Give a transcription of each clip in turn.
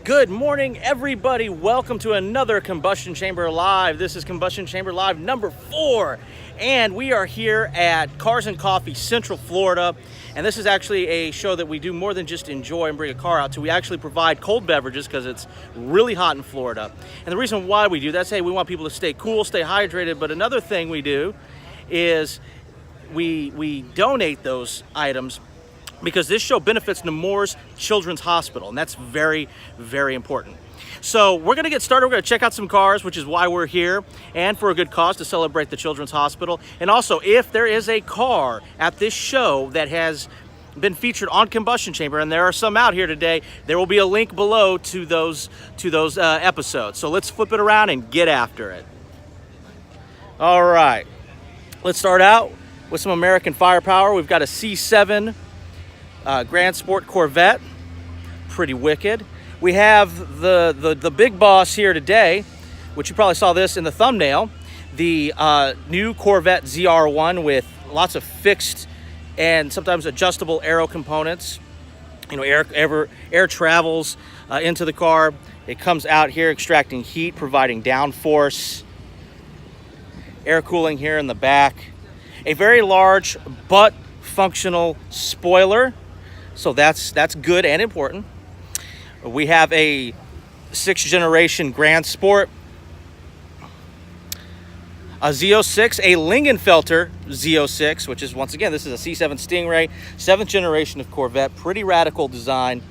Good morning, everybody. Welcome to another Combustion Chamber Live. This is Combustion Chamber Live number 4, and we are here at Cars and Coffee, Central Florida. And this is actually a show that we do more than just enjoy and bring a car out to. We actually provide cold beverages because it's really hot in Florida. And the reason why we do that is, hey, we want people to stay cool, stay hydrated. But another thing we do is we donate those items because this show benefits Nemours Children's Hospital, and that's very, very important. So we're gonna get started. We're gonna check out some cars, which is why we're here, and for a good cause, to celebrate the Children's Hospital. And also, if there is a car at this show that has been featured on Combustion Chamber, and there are some out here today, there will be a link below to those episodes. So let's flip it around and get after it. All right, let's start out with some American firepower. We've got a C7 Grand Sport Corvette, pretty wicked. We have the big boss here today, which you probably saw this in the thumbnail, the new Corvette ZR1 with lots of fixed and sometimes adjustable aero components. You know, air travels into the car. It comes out here extracting heat, providing downforce, air cooling here in the back. A very large but functional spoiler. So that's good and important. We have a 6th generation Grand Sport, a Z06, a Lingenfelter Z06, which is, once again, this is a C7 Stingray, 7th generation of Corvette. Pretty radical design,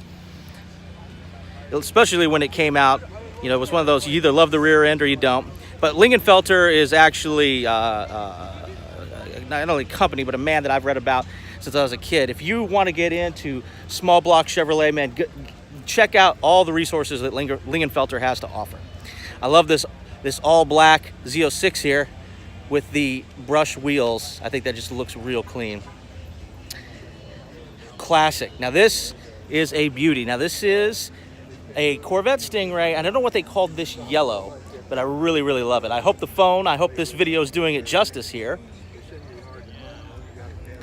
especially when it came out. You know, it was one of those, you either love the rear end or you don't. But Lingenfelter is actually not only a company, but a man that I've read about since I was a kid. If you want to get into small block Chevrolet, man, check out all the resources that Lingenfelter has to offer. I love this all black Z06 here with the brush wheels. I think that just looks real clean. Classic. Now this is a beauty. Now this is a Corvette Stingray. I don't know what they called this yellow, but I really, really love it. I hope this video is doing it justice here.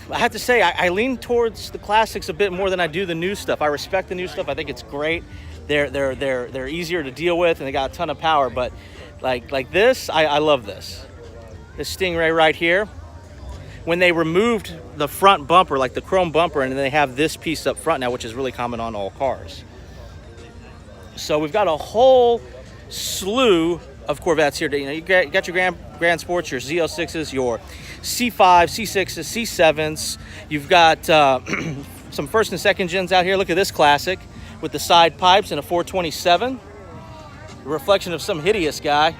I have to say, I lean towards the classics a bit more than I do the new stuff. I respect the new stuff. I think it's great. They're easier to deal with, and they got a ton of power. But like this, I love this. This Stingray right here. When they removed the front bumper, like the chrome bumper, and then they have this piece up front now, which is really common on all cars. So we've got a whole slew of Corvettes here. You know, you got your Grand Sports, your Z06s, your C5, C6s, C7s. You've got some first and second gens out here. Look at this classic with the side pipes and a 427. A reflection of some hideous guy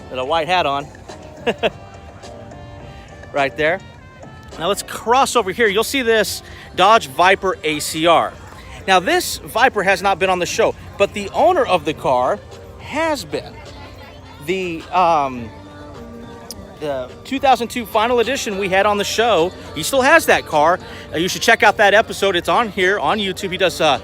with a white hat on. Right there. Now let's cross over here. You'll see this Dodge Viper Acr. Now this Viper has not been on the show, but the owner of the car has been. The 2002 final edition we had on the show, he still has that car. You should check out that episode. It's on here on YouTube. He does some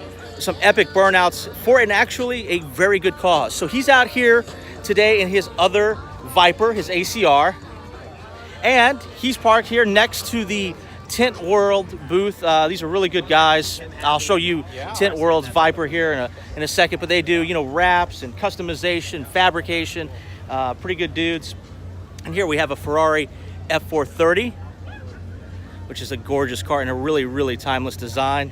epic burnouts for an actually a very good cause. So he's out here today in his other Viper, his ACR, and he's parked here next to the Tint World booth. These are really good guys. I'll show you Tint World's Viper here in a second, but they do, you know, wraps and customization, fabrication. Pretty good dudes. And here we have a Ferrari F430, which is a gorgeous car and a really, really timeless design.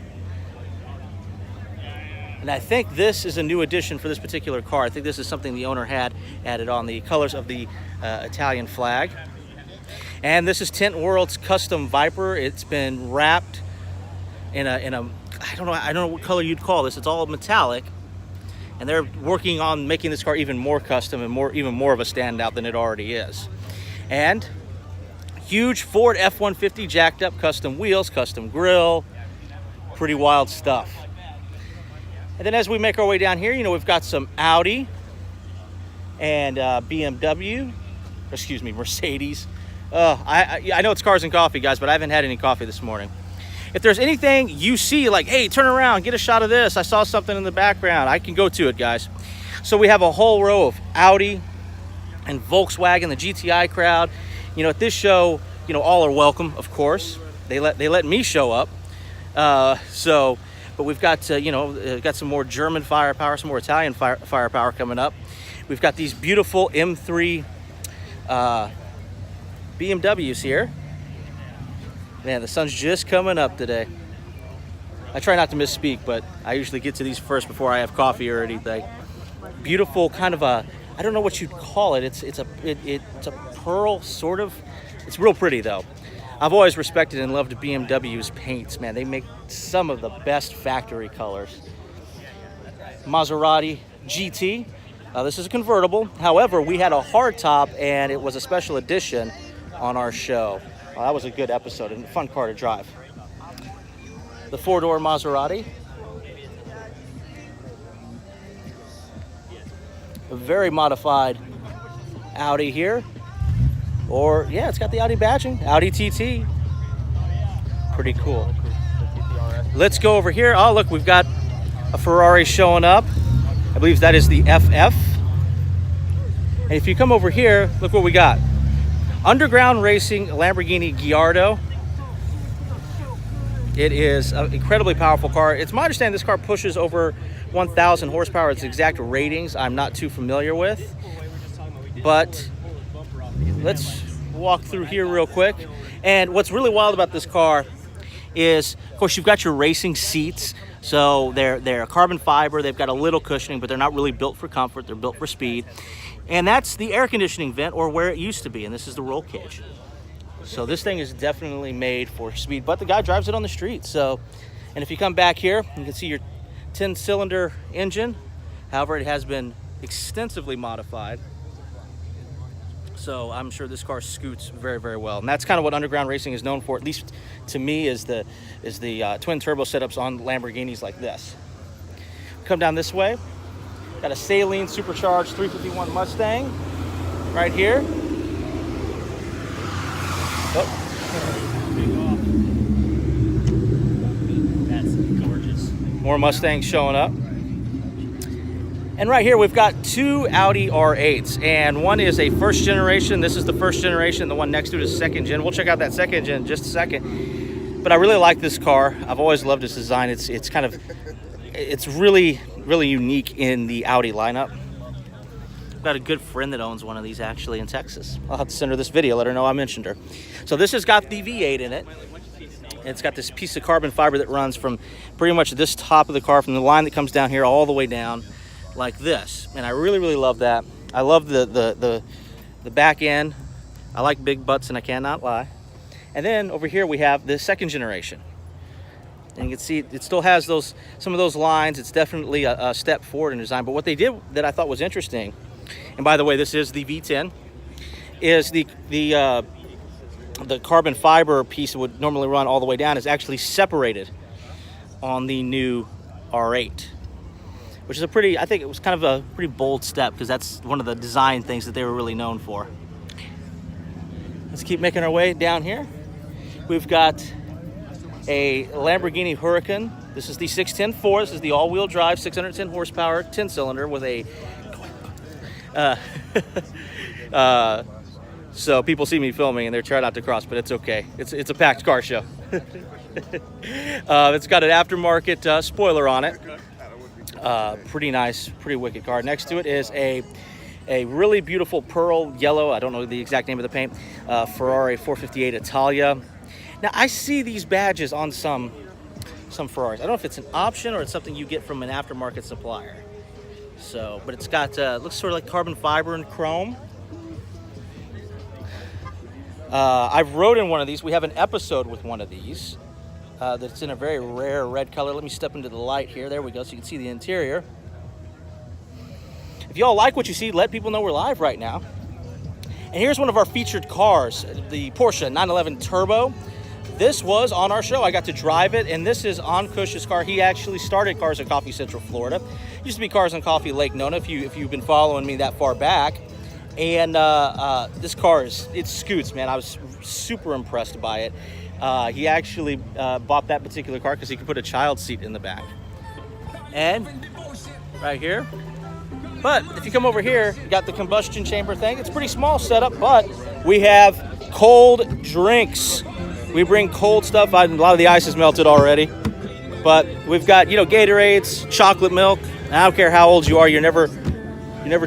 And I think this is a new addition for this particular car. I think this is something the owner had added on, the colors of the Italian flag. And this is Tint World's custom Viper. It's been wrapped in a I don't know what color you'd call this. It's all metallic. And they're working on making this car even more custom and even more of a standout than it already is. And huge Ford F-150 jacked up, custom wheels, custom grille, pretty wild stuff. And then as we make our way down here, you know, we've got some Audi and Mercedes. I know it's Cars and Coffee, guys, but I haven't had any coffee this morning. If there's anything you see, like, hey, turn around, get a shot of this, I saw something in the background, I can go to it, guys. So we have a whole row of Audi and Volkswagen, the GTI crowd. You know, at this show, you know, all are welcome, of course. They let me show up. but we've got, got some more German firepower, some more Italian firepower coming up. We've got these beautiful M3 BMWs here. Man, the sun's just coming up today. I try not to misspeak, but I usually get to these first before I have coffee or anything. Beautiful, kind of a, I don't know what you'd call it. It's a pearl, sort of. It's real pretty though. I've always respected and loved BMW's paints, man. They make some of the best factory colors. Maserati Gt. This is a convertible. However, we had a hardtop and it was a special edition on our show. That was a good episode and a fun car to drive. The four-door Maserati. A very modified Audi here. Or, yeah, it's got the Audi badging. Audi TT. Pretty cool. Let's go over here. Oh, look, we've got a Ferrari showing up. I believe that is the FF. And if you come over here, look what we got. Underground Racing Lamborghini Gallardo. It is an incredibly powerful car. It's my understanding this car pushes over 1,000 horsepower. Its exact ratings I'm not too familiar with. But let's walk through here real quick. And what's really wild about this car is, of course, you've got your racing seats. So they're carbon fiber. They've got a little cushioning, but they're not really built for comfort. They're built for speed. And that's the air conditioning vent, or where it used to be. And this is the roll cage. So this thing is definitely made for speed, but the guy drives it on the street. So, and if you come back here, you can see your 10-cylinder engine. However, it has been extensively modified. So I'm sure this car scoots very, very well. And that's kind of what underground racing is known for, at least to me, is the twin turbo setups on Lamborghinis like this. Come down this way. Got a saline supercharged 351 Mustang right here. Oh. That's gorgeous. More Mustangs showing up. And right here we've got two Audi R8s, and one is a first generation. This is the first generation. The one next to it is second gen. We'll check out that second gen in just a second. But I really like this car. I've always loved its design. It's really unique in the Audi lineup. I've got a good friend that owns one of these actually in Texas. I'll have to send her this video, let her know I mentioned her. So this has got the V8 in it. It's got this piece of carbon fiber that runs from pretty much this top of the car, from the line that comes down here all the way down like this. And I really love that. I love the back end. I like big butts, and I cannot lie. And then over here we have the second generation. And you can see it still has some of those lines. It's definitely a step forward in design. But what they did that I thought was interesting, and by the way, this is the V10, is the carbon fiber piece that would normally run all the way down is actually separated on the new R8, which is I think it was kind of a pretty bold step, because that's one of the design things that they were really known for. Let's keep making our way down here. We've got a Lamborghini Huracan. This is the 610-4. This is the all-wheel drive, 610 horsepower, 10-cylinder with a... so people see me filming and they're trying not to cross, but it's okay. It's a packed car show. It's got an aftermarket spoiler on it. Pretty nice, pretty wicked car. Next to it is a really beautiful pearl yellow, I don't know the exact name of the paint, Ferrari 458 Italia. Now, I see these badges on some Ferraris. I don't know if it's an option or it's something you get from an aftermarket supplier. So, but it's got, looks sort of like carbon fiber and chrome. I've rode in one of these. We have an episode with one of these that's in a very rare red color. Let me step into the light here. There we go, so you can see the interior. If y'all like what you see, let people know we're live right now. And here's one of our featured cars, the Porsche 911 Turbo. This was on our show. I got to drive it, and this is on Cush's car. He actually started Cars and Coffee Central Florida. It used to be Cars and Coffee Lake Nona, if you've been following me that far back. And this car it scoots, man. I was super impressed by it. He actually bought that particular car because he could put a child seat in the back. And right here. But if you come over here, you got the combustion chamber thing. It's a pretty small setup, but we have cold drinks. We bring cold stuff. A lot of the ice is melted already. But we've got, you know, Gatorades, chocolate milk. I don't care how old you are, you're never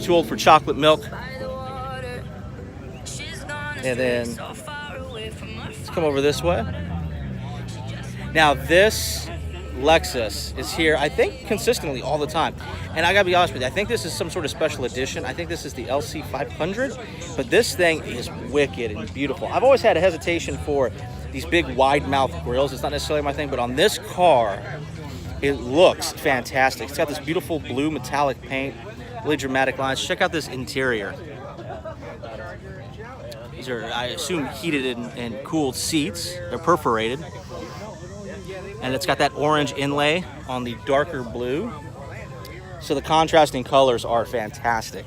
too old for chocolate milk. And then let's come over this way. Now this Lexus is here, I think, consistently all the time. And I gotta be honest with you, I think this is some sort of special edition. I think this is the LC 500, but this thing is wicked and beautiful. I've always had a hesitation for these big wide mouth grills. It's not necessarily my thing, but on this car, it looks fantastic. It's got this beautiful blue metallic paint, really dramatic lines. Check out this interior. These are, I assume, heated and cooled seats. They're perforated. And it's got that orange inlay on the darker blue. So the contrasting colors are fantastic.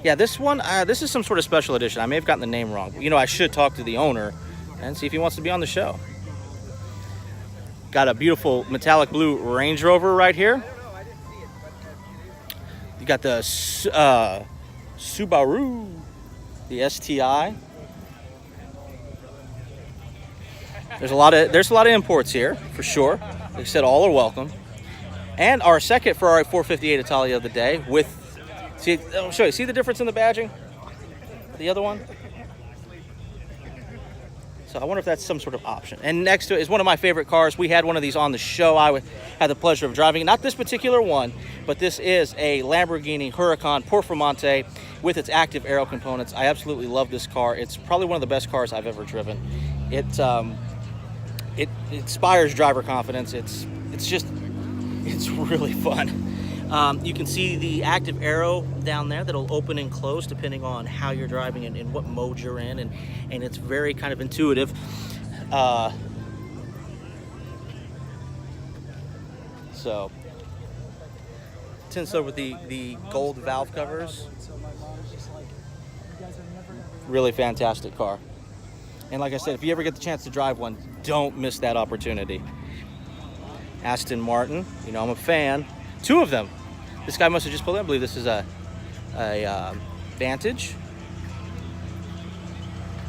Yeah, this one, this is some sort of special edition. I may have gotten the name wrong. You know, I should talk to the owner and see if he wants to be on the show. Got a beautiful metallic blue Range Rover right here. You got the Subaru, the STI. There's a lot of imports here, for sure. Like I said, all are welcome. And our second Ferrari 458 Italia of the day with, see, I'll show you, see the difference in the badging? The other one? So I wonder if that's some sort of option. And next to it is one of my favorite cars. We had one of these on the show. I had the pleasure of driving. Not this particular one, but this is a Lamborghini Huracan Performante with its active aero components. I absolutely love this car. It's probably one of the best cars I've ever driven. It inspires driver confidence. It's really fun. You can see the active arrow down there that'll open and close depending on how you're driving and what mode you're in, and it's very kind of intuitive. So tints over the gold valve covers. Really fantastic car. And like I said, if you ever get the chance to drive one, don't miss that opportunity. Aston Martin, you know I'm a fan. Two of them. This guy must have just pulled in. I believe this is a Vantage.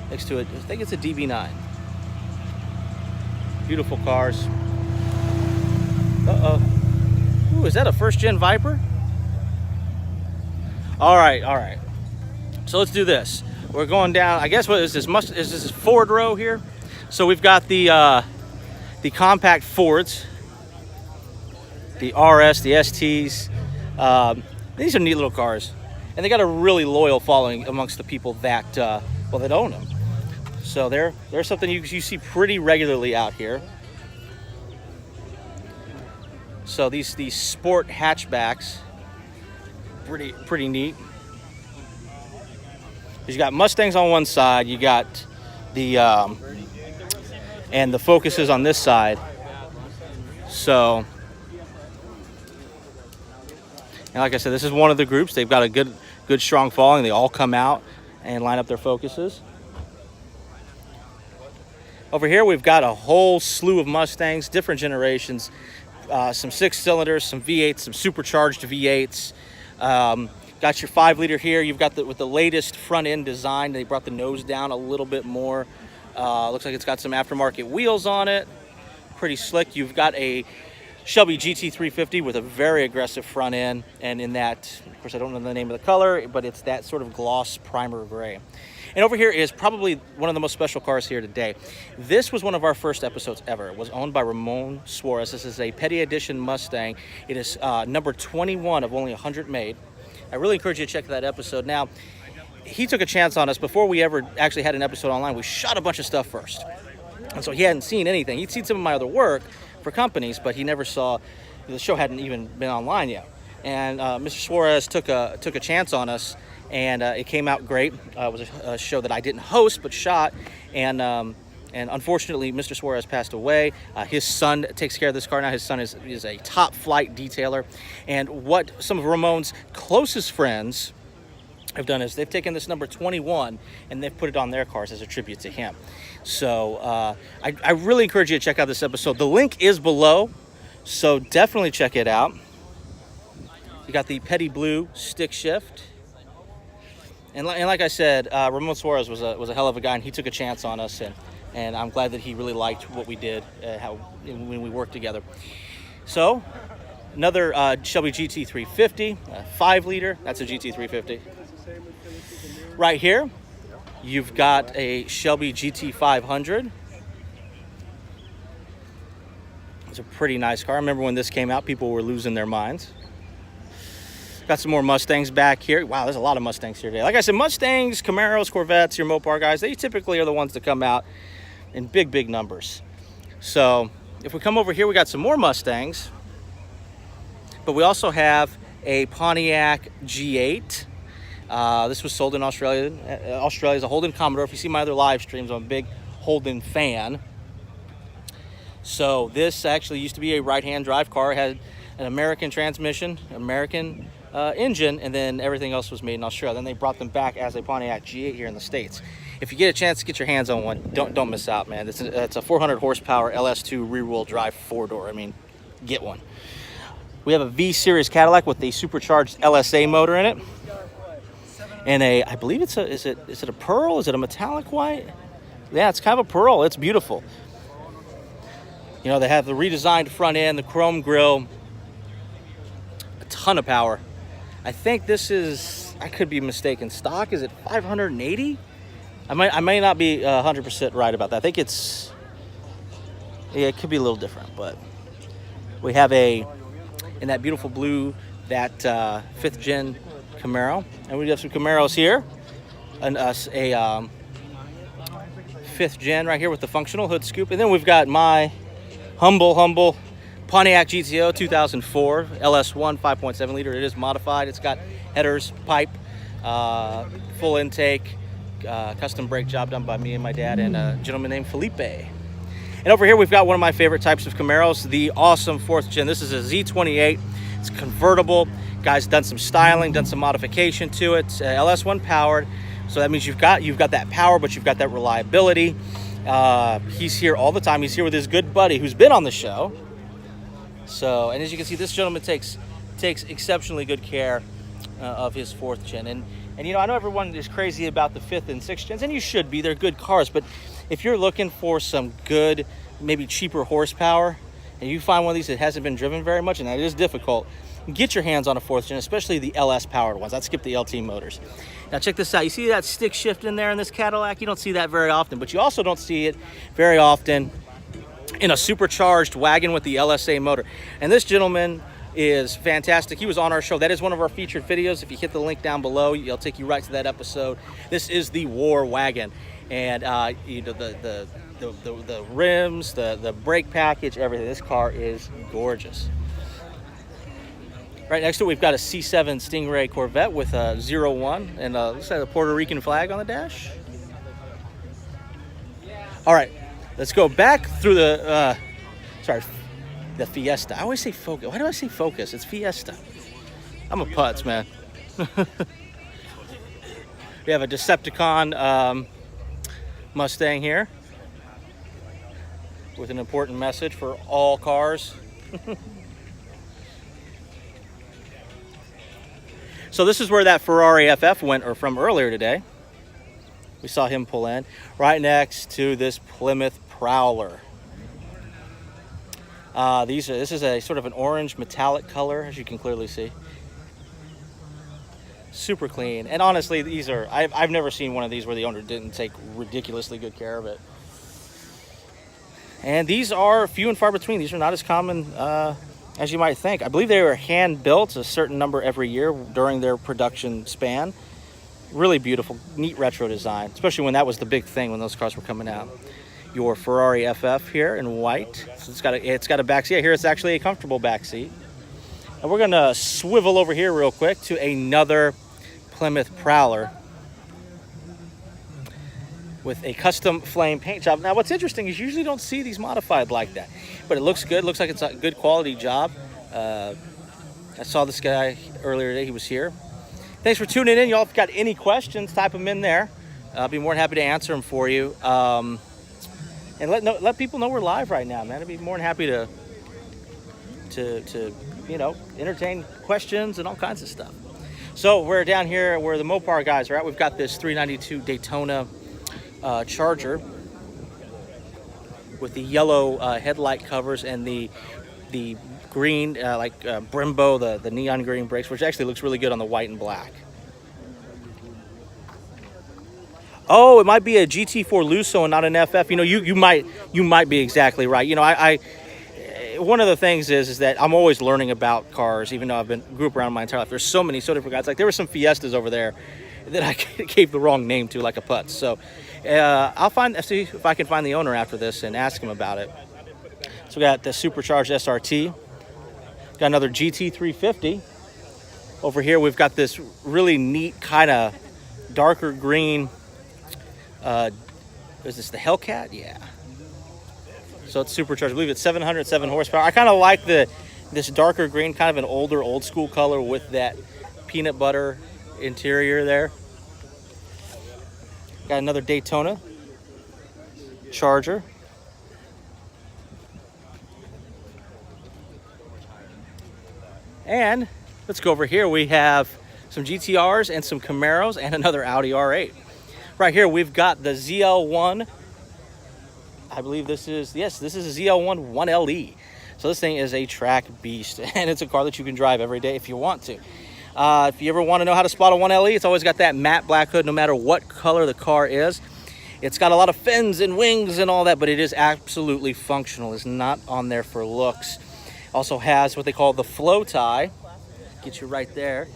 Next to it, I think it's a DB9. Beautiful cars. Uh-oh. Ooh, is that a first-gen Viper? All right. So let's do this. We're going down, I guess, what is this? Is this Ford row here? So we've got the compact Fords, the RS, the STs. These are neat little cars, and they got a really loyal following amongst the people that that own them. So they're something you see pretty regularly out here. So these sport hatchbacks, pretty neat. You got Mustangs on one side, you got the and the Focus is on this side. So, and like I said, this is one of the groups. They've got a good strong following. They all come out and line up their Focuses. Over here, we've got a whole slew of Mustangs, different generations, some 6-cylinders, some V8s, some supercharged V8s. Got your 5-liter here. You've got with the latest front end design. They brought the nose down a little bit more. Looks like it's got some aftermarket wheels on it. Pretty slick. You've got a Shelby Gt350 with a very aggressive front end, and in that, of course, I don't know the name of the color, but it's that sort of gloss primer gray. And over here is probably one of the most special cars here today. This was one of our first episodes ever. It was owned by Ramon Suarez. This is a Petty Edition Mustang. It is number 21 of only 100 made. I really encourage you to check that episode. Now, he took a chance on us before we ever actually had an episode online. We shot a bunch of stuff first. And so he hadn't seen anything. He'd seen some of my other work for companies, but he never saw, the show hadn't even been online yet. And Mr. Suarez took a chance on us, and it came out great. It was a show that I didn't host, but shot. And unfortunately, Mr. Suarez passed away. His son takes care of this car now. His son is a top flight detailer. And what some of Ramon's closest friends have done is they've taken this number 21 and they've put it on their cars as a tribute to him. So I really encourage you to check out this episode. The link is below, so definitely check it out. You got the Petty Blue stick shift. And like I said, Ramon Suarez was a hell of a guy, and he took a chance on us, and and I'm glad that he really liked what we did when we worked together. So another Shelby Gt350, 5-liter. That's a Gt350. Right here, you've got a Shelby GT500. It's a pretty nice car. I remember when this came out, people were losing their minds. Got some more Mustangs back here. Wow, there's a lot of Mustangs here today. Like I said, Mustangs, Camaros, Corvettes, your Mopar guys, they typically are the ones that come out in big numbers. So if we come over here, we got some more Mustangs, but we also have a Pontiac G8. This was sold in Australia. Australia is a Holden Commodore. If you see my other live streams, I'm a big Holden fan. So this actually used to be a right-hand drive car. It had an American transmission, American engine, and then everything else was made in Australia. Then they brought them back as a Pontiac G8 here in the States. If you get a chance to get your hands on one, don't miss out, man. It's a 400 horsepower LS2 rear-wheel drive 4-door. I mean, get one. We have a V-Series Cadillac with a supercharged LSA motor in it. And I believe is it a pearl? Is it a metallic white? Yeah, it's kind of a pearl. It's beautiful. You know, they have the redesigned front end, the chrome grille, a ton of power. I think this is, I could be mistaken, stock, is it 580? I may not be 100% right about that. I think it's, yeah, it could be a little different, but we have in that beautiful blue, that 5th gen Camaro, and we have some Camaros here, and a 5th gen right here with the functional hood scoop, and then we've got my humble Pontiac Gto 2004 LS1 5.7 liter. It is modified. It's got headers, pipe, full intake, custom brake job done by me and my dad and a gentleman named Felipe. And over here we've got one of my favorite types of Camaros, the awesome 4th gen. This is a Z28. It's convertible. Guy's done some styling, done some modification to it. LS1 powered, so that means you've got that power, but you've got that reliability. He's here all the time. He's here with his good buddy who's been on the show. So, and as you can see, this gentleman takes exceptionally good care of his 4th gen. And you know, I know everyone is crazy about the 5th and 6th gens, and you should be. They're good cars. But if you're looking for some good, maybe cheaper horsepower, and you find one of these that hasn't been driven very much, and that is difficult, get your hands on a 4th gen, especially the LS powered ones. I'd skip the LT motors. Now check this out. You see that stick shift in there in this Cadillac? You don't see that very often, but you also don't see it very often in a supercharged wagon with the LSA motor. And this gentleman is fantastic. He was on our show. That is one of our featured videos. If you hit the link down below, it'll take you right to that episode. This is the War Wagon, and you know, the rims, the brake package, everything. This car is gorgeous. Right next to it, we've got a C7 Stingray Corvette with a 01 and looks like a Puerto Rican flag on the dash. All right, let's go back through the the Fiesta. I always say Focus. Why do I say Focus? It's Fiesta. I'm a putz, man. We have a Decepticon Mustang here with an important message for all cars. So this is where that Ferrari Ff went from earlier today. We saw him pull in right next to this Plymouth Prowler. This is a sort of an orange metallic color, as you can clearly see. Super clean, and honestly, these are, I've never seen one of these where the owner didn't take ridiculously good care of it. And these are few and far between. These are not as common as you might think. I believe they were hand built, a certain number every year during their production span. Really beautiful, neat retro design, especially when that was the big thing when those cars were coming out. Your Ferrari Ff here in white. So it's got a back seat. Here it's actually a comfortable back seat. And we're gonna swivel over here real quick to another Plymouth Prowler with a custom flame paint job. Now what's interesting is you usually don't see these modified like that, but it looks good. Looks like it's a good quality job. I saw this guy earlier today. He was here. Thanks for tuning in. Y'all, if you've got any questions, type them in there. I'll be more than happy to answer them for you. And let people know we're live right now, man. I'd be more than happy to you know, entertain questions and all kinds of stuff. So we're down here where the Mopar guys are at. We've got this 392 Daytona Charger. with the yellow headlight covers and the green, Brembo, the neon green brakes, which actually looks really good on the white and black. Oh, it might be a GT4 Lusso and not an FF. You know, you might be exactly right. You know, one of the things is that I'm always learning about cars, even though I've grew up around my entire life. There's so different guys. Like there were some Fiestas over there that I gave the wrong name to, like a Putz. So I'll see if I can find the owner after this and ask him about it. So we got the supercharged SRT. Got another Gt350. Over here we've got this really neat kind of darker green. Is this the Hellcat? Yeah. So it's supercharged. I believe it's 707 horsepower. I kind of like this darker green, kind of an older, old school color with that peanut butter interior there. Got another Daytona Charger. And let's go over here. We have some GTRs and some Camaros and another Audi R8. Right here we've got the ZL1. I believe this is a ZL1 1LE. So this thing is a track beast, and it's a car that you can drive every day if you want to. If you ever want to know how to spot a 1LE, it's always got that matte black hood no matter what color the car is. It's got a lot of fins and wings and all that, but it is absolutely functional. It's not on there for looks. Also has what they call the flow tie. Get you right there.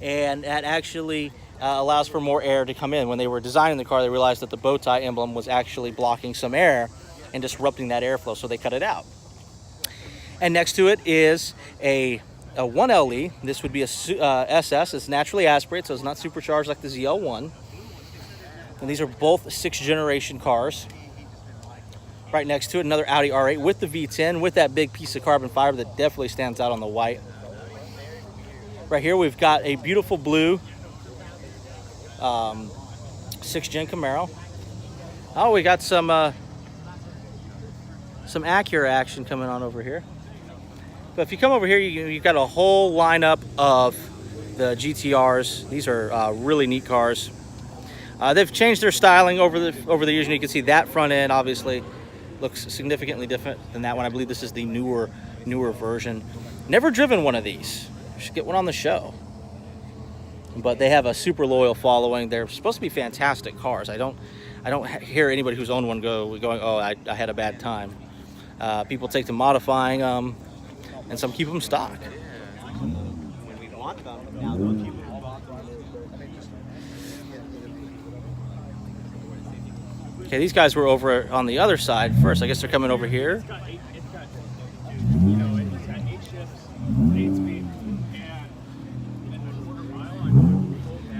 And that actually allows for more air to come in. When they were designing the car, they realized that the bow tie emblem was actually blocking some air and disrupting that airflow, so they cut it out. And next to it is a 1LE. This would be a SS. It's naturally aspirated, so it's not supercharged like the ZL1. And these are both 6th generation cars. Right next to it, another Audi R8 with the V10, with that big piece of carbon fiber that definitely stands out on the white. Right here, we've got a beautiful blue 6th gen Camaro. Oh, we got some Acura action coming on over here. But if you come over here, you've got a whole lineup of the GTRs. These are really neat cars. They've changed their styling over the years, and you can see that front end obviously looks significantly different than that one. I believe this is the newer version. Never driven one of these. Should get one on the show. But they have a super loyal following. They're supposed to be fantastic cars. I don't hear anybody who's owned one going, oh, I had a bad time. People take to modifying them, and some keep them stock. When we want them, now they'll keep them. Okay, these guys were over on the other side first. I guess they're coming over here.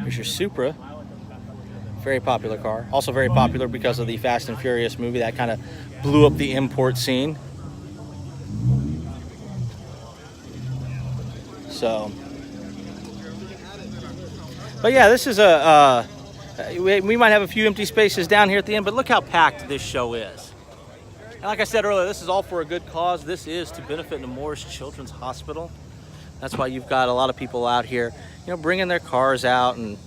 Here's your Supra. Very popular car. Also very popular because of the Fast and Furious movie that kind of blew up the import scene. So, but yeah, this is we might have a few empty spaces down here at the end, but look how packed this show is. And like I said earlier, this is all for a good cause. This is to benefit Nemours Children's Hospital. That's why you've got a lot of people out here, you know, bringing their cars out and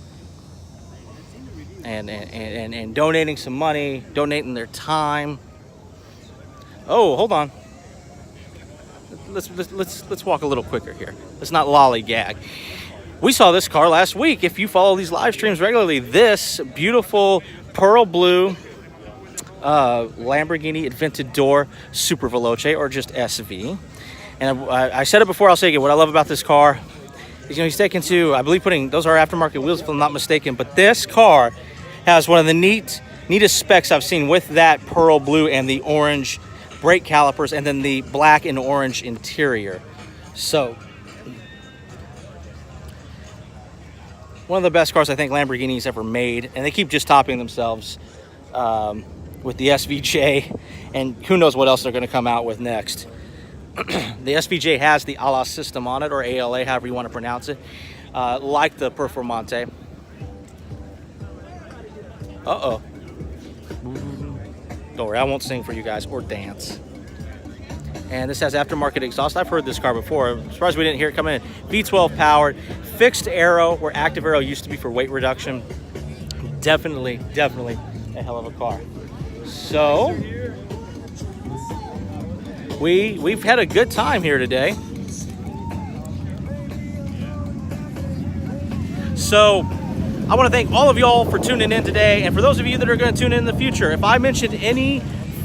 donating some money, donating their time. Oh, hold on. Let's walk a little quicker here. Let's not lollygag. We saw this car last week. If you follow these live streams regularly, this beautiful pearl blue Lamborghini Aventador Super Veloce, or just SV. And I said it before, I'll say it again. What I love about this car is, you know, he's taken to, I believe those are aftermarket wheels if I'm not mistaken, but this car has one of the neatest specs I've seen, with that pearl blue and the orange brake calipers, and then the black and orange interior. So, one of the best cars I think Lamborghini's ever made, and they keep just topping themselves with the SVJ, and who knows what else they're going to come out with next. The SVJ has the ALA system on it, or ALA, however you want to pronounce it, like the Performante. Uh-oh. Don't worry, I won't sing for you guys or dance. And this has aftermarket exhaust. I've heard this car before. I'm surprised we didn't hear it coming in. V12 powered, fixed aero, where active aero used to be for weight reduction. Definitely a hell of a car. So, we've had a good time here today. So I want to thank all of y'all for tuning in today, and for those of you that are going to tune in the future, if I mentioned any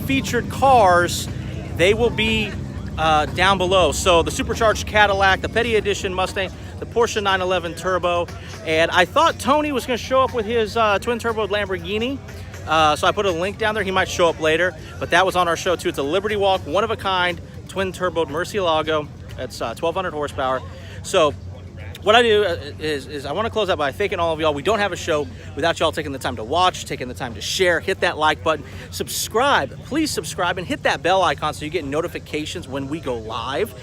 featured cars, they will be down below. So the supercharged Cadillac, the Petty Edition Mustang, the Porsche 911 Turbo, and I thought Tony was going to show up with his twin turbo Lamborghini. So I put a link down there. He might show up later, but that was on our show too. It's a Liberty Walk, one of a kind, twin turbo Murcielago. That's 1,200 horsepower. So what I do is I want to close out by thanking all of y'all. We don't have a show without y'all taking the time to watch, taking the time to share, hit that like button, subscribe. Please subscribe and hit that bell icon so you get notifications when we go live.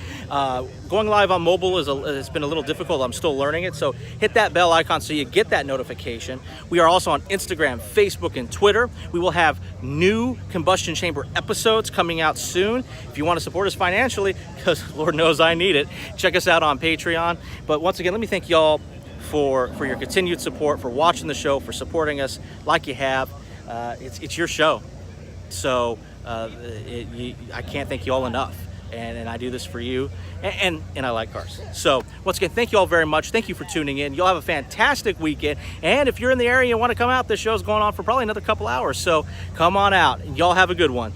Going live on mobile has been a little difficult. I'm still learning it. So hit that bell icon so you get that notification. We are also on Instagram, Facebook, and Twitter. We will have new Combustion Chamber episodes coming out soon. If you want to support us financially, because Lord knows I need it, check us out on Patreon. But once again, let me thank y'all for your continued support, for watching the show, for supporting us like you have. It's your show. So I can't thank you all enough. And I do this for you, and I like cars. So once again, thank you all very much. Thank you for tuning in. Y'all have a fantastic weekend. And if you're in the area and want to come out, this show's going on for probably another couple hours. So come on out. Y'all have a good one.